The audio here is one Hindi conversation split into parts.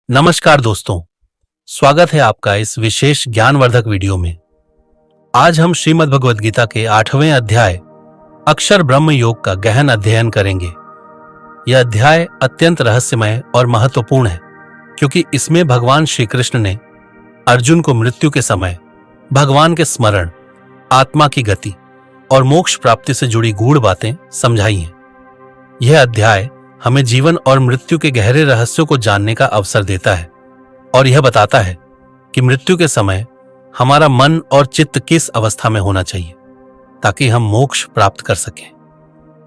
नमस्कार दोस्तों, स्वागत है आपका इस विशेष ज्ञानवर्धक वीडियो में। आज हम श्रीमद् भगवद गीता के 8वें अध्याय अक्षर ब्रह्म योग का गहन अध्ययन करेंगे। यह अध्याय अत्यंत रहस्यमय और महत्वपूर्ण है क्योंकि इसमें भगवान श्री कृष्ण ने अर्जुन को मृत्यु के समय भगवान के स्मरण, आत्मा की गति और मोक्ष प्राप्ति से जुड़ी गूढ़ बातें समझाई हैं। यह अध्याय हमें जीवन और मृत्यु के गहरे रहस्यों को जानने का अवसर देता है और यह बताता है कि मृत्यु के समय हमारा मन और चित्त किस अवस्था में होना चाहिए ताकि हम मोक्ष प्राप्त कर सकें।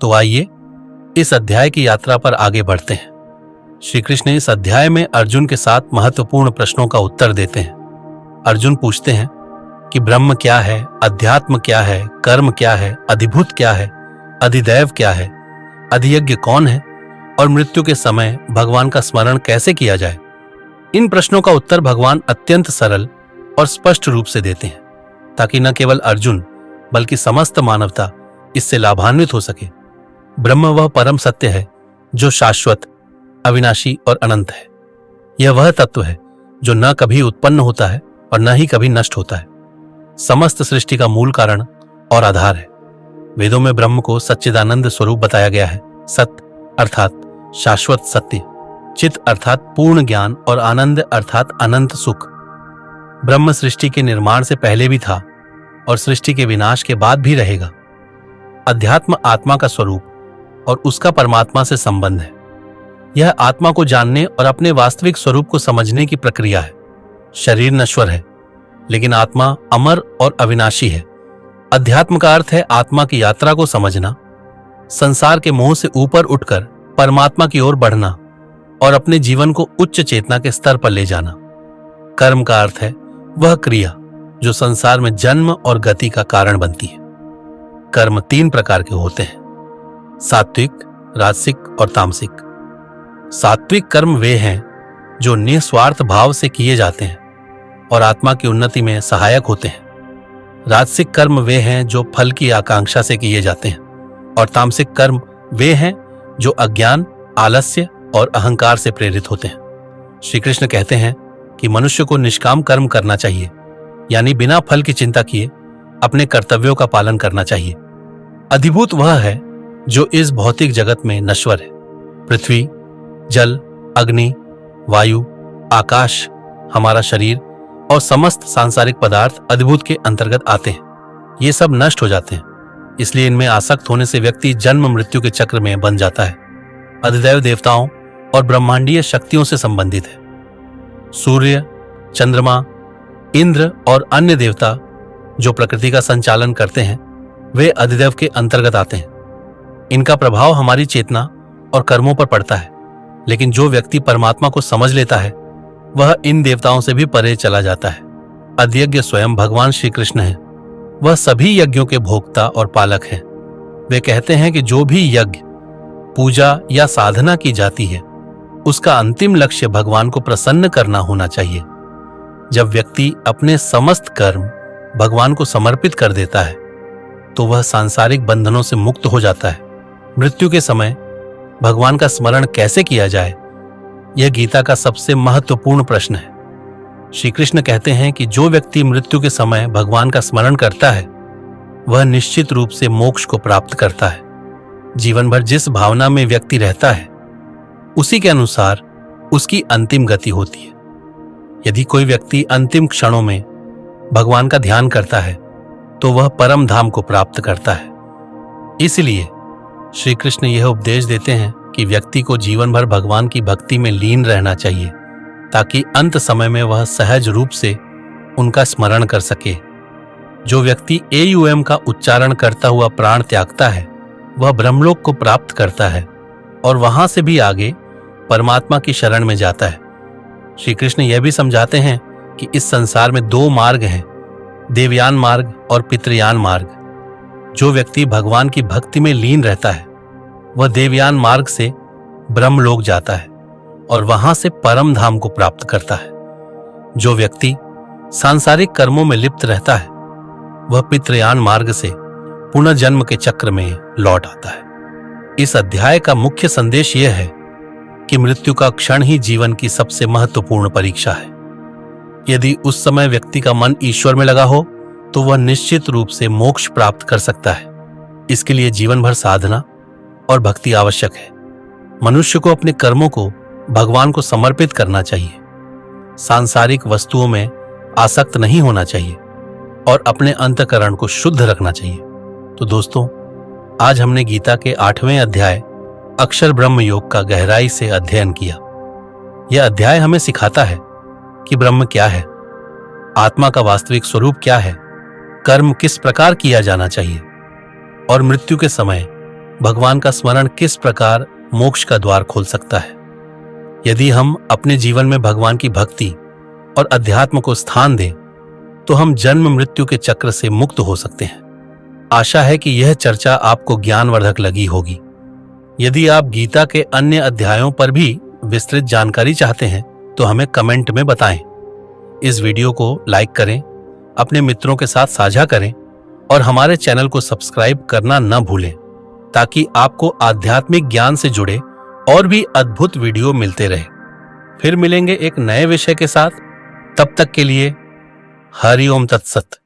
तो आइए इस अध्याय की यात्रा पर आगे बढ़ते हैं। श्री कृष्ण इस अध्याय में अर्जुन के साथ महत्वपूर्ण प्रश्नों का उत्तर देते हैं। अर्जुन पूछते हैं कि ब्रह्म क्या है, अध्यात्म क्या है, कर्म क्या है, अधिभूत क्या है, अधिदैव क्या है, अधियज्ञ कौन है और मृत्यु के समय भगवान का स्मरण कैसे किया जाए। इन प्रश्नों का उत्तर भगवान अत्यंत सरल और स्पष्ट रूप से देते हैं ताकि न केवल अर्जुन बल्कि समस्त मानवता इससे लाभान्वित हो सके। ब्रह्म वह परम सत्य है जो शाश्वत, अविनाशी और अनंत है। यह वह तत्व है जो न कभी उत्पन्न होता है और न ही कभी नष्ट होता है। समस्त सृष्टि का मूल कारण और आधार है। वेदों में ब्रह्म को सच्चिदानंद स्वरूप बताया गया है। सत्य अर्थात शाश्वत सत्य, चित अर्थात पूर्ण ज्ञान और आनंद अर्थात अनंत सुख। ब्रह्म सृष्टि के निर्माण से पहले भी था और सृष्टि के विनाश के बाद भी रहेगा। अध्यात्म आत्मा का स्वरूप और उसका परमात्मा से संबंध है। यह आत्मा को जानने और अपने वास्तविक स्वरूप को समझने की प्रक्रिया है। शरीर नश्वर है लेकिन आत्मा अमर और अविनाशी है। अध्यात्म का अर्थ है आत्मा की यात्रा को समझना, संसार के मोह से ऊपर उठकर परमात्मा की ओर बढ़ना और अपने जीवन को उच्च चेतना के स्तर पर ले जाना। कर्म का अर्थ है वह क्रिया जो संसार में जन्म और गति का कारण बनती है। कर्म 3 प्रकार के होते हैं, सात्विक, राजसिक और तामसिक। सात्विक कर्म वे हैं जो निस्वार्थ भाव से किए जाते हैं और आत्मा की उन्नति में सहायक होते हैं। राजसिक कर्म वे हैं जो फल की आकांक्षा से किए जाते हैं और तामसिक कर्म वे हैं जो अज्ञान, आलस्य और अहंकार से प्रेरित होते हैं। श्री कृष्ण कहते हैं कि मनुष्य को निष्काम कर्म करना चाहिए, यानी बिना फल की चिंता किए अपने कर्तव्यों का पालन करना चाहिए। अधिभूत वह है जो इस भौतिक जगत में नश्वर है। पृथ्वी, जल, अग्नि, वायु, आकाश, हमारा शरीर और समस्त सांसारिक पदार्थ अधिभूत के अंतर्गत आते हैं। ये सब नष्ट हो जाते हैं, इसलिए इनमें आसक्त होने से व्यक्ति जन्म मृत्यु के चक्र में बंध जाता है। अधिदैव देवताओं और ब्रह्मांडीय शक्तियों से संबंधित है। सूर्य, चंद्रमा, इंद्र और अन्य देवता जो प्रकृति का संचालन करते हैं वे अधिदैव के अंतर्गत आते हैं। इनका प्रभाव हमारी चेतना और कर्मों पर पड़ता है, लेकिन जो व्यक्ति परमात्मा को समझ लेता है वह इन देवताओं से भी परे चला जाता है। अधियज्ञ स्वयं भगवान श्री कृष्ण है। वह सभी यज्ञों के भोक्ता और पालक हैं। वे कहते हैं कि जो भी यज्ञ, पूजा या साधना की जाती है उसका अंतिम लक्ष्य भगवान को प्रसन्न करना होना चाहिए। जब व्यक्ति अपने समस्त कर्म भगवान को समर्पित कर देता है तो वह सांसारिक बंधनों से मुक्त हो जाता है। मृत्यु के समय भगवान का स्मरण कैसे किया जाए, यह गीता का सबसे महत्वपूर्ण प्रश्न है। श्री कृष्ण कहते हैं कि जो व्यक्ति मृत्यु के समय भगवान का स्मरण करता है वह निश्चित रूप से मोक्ष को प्राप्त करता है। जीवन भर जिस भावना में व्यक्ति रहता है उसी के अनुसार उसकी अंतिम गति होती है। यदि कोई व्यक्ति अंतिम क्षणों में भगवान का ध्यान करता है तो वह परम धाम को प्राप्त करता है। इसलिए श्री कृष्ण यह उपदेश देते हैं कि व्यक्ति को जीवन भर भगवान की भक्ति में लीन रहना चाहिए ताकि अंत समय में वह सहज रूप से उनका स्मरण कर सके। जो व्यक्ति AUM का उच्चारण करता हुआ प्राण त्यागता है वह ब्रह्मलोक को प्राप्त करता है और वहां से भी आगे परमात्मा की शरण में जाता है। श्री कृष्ण यह भी समझाते हैं कि इस संसार में 2 मार्ग हैं, देवयान मार्ग और पितृयान मार्ग। जो व्यक्ति भगवान की भक्ति में लीन रहता है वह देवयान मार्ग से ब्रह्मलोक जाता है और वहां से परम धाम को प्राप्त करता है। जो व्यक्ति सांसारिक कर्मों में लिप्त रहता है वह पितृयान मार्ग से पुनर्जन्म के चक्र में लौट आता है। इस अध्याय का मुख्य संदेश यह है कि मृत्यु का क्षण ही जीवन की सबसे महत्वपूर्ण परीक्षा है। यदि उस समय व्यक्ति का मन ईश्वर में लगा हो तो वह निश्चित रूप से मोक्ष प्राप्त कर सकता है। इसके लिए जीवन भर साधना और भक्ति आवश्यक है। मनुष्य को अपने कर्मों को भगवान को समर्पित करना चाहिए, सांसारिक वस्तुओं में आसक्त नहीं होना चाहिए और अपने अंतःकरण को शुद्ध रखना चाहिए। तो दोस्तों, आज हमने गीता के 8वें अध्याय अक्षर ब्रह्म योग का गहराई से अध्ययन किया। यह अध्याय हमें सिखाता है कि ब्रह्म क्या है, आत्मा का वास्तविक स्वरूप क्या है, कर्म किस प्रकार किया जाना चाहिए और मृत्यु के समय भगवान का स्मरण किस प्रकार मोक्ष का द्वार खोल सकता है। यदि हम अपने जीवन में भगवान की भक्ति और अध्यात्म को स्थान दें तो हम जन्म मृत्यु के चक्र से मुक्त हो सकते हैं। आशा है कि यह चर्चा आपको ज्ञानवर्धक लगी होगी। यदि आप गीता के अन्य अध्यायों पर भी विस्तृत जानकारी चाहते हैं तो हमें कमेंट में बताएं। इस वीडियो को लाइक करें, अपने मित्रों के साथ साझा करें और हमारे चैनल को सब्सक्राइब करना न भूलें, ताकि आपको आध्यात्मिक ज्ञान से जुड़े और भी अद्भुत वीडियो मिलते रहे। फिर मिलेंगे एक नए विषय के साथ। तब तक के लिए हरि ओम तत्सत।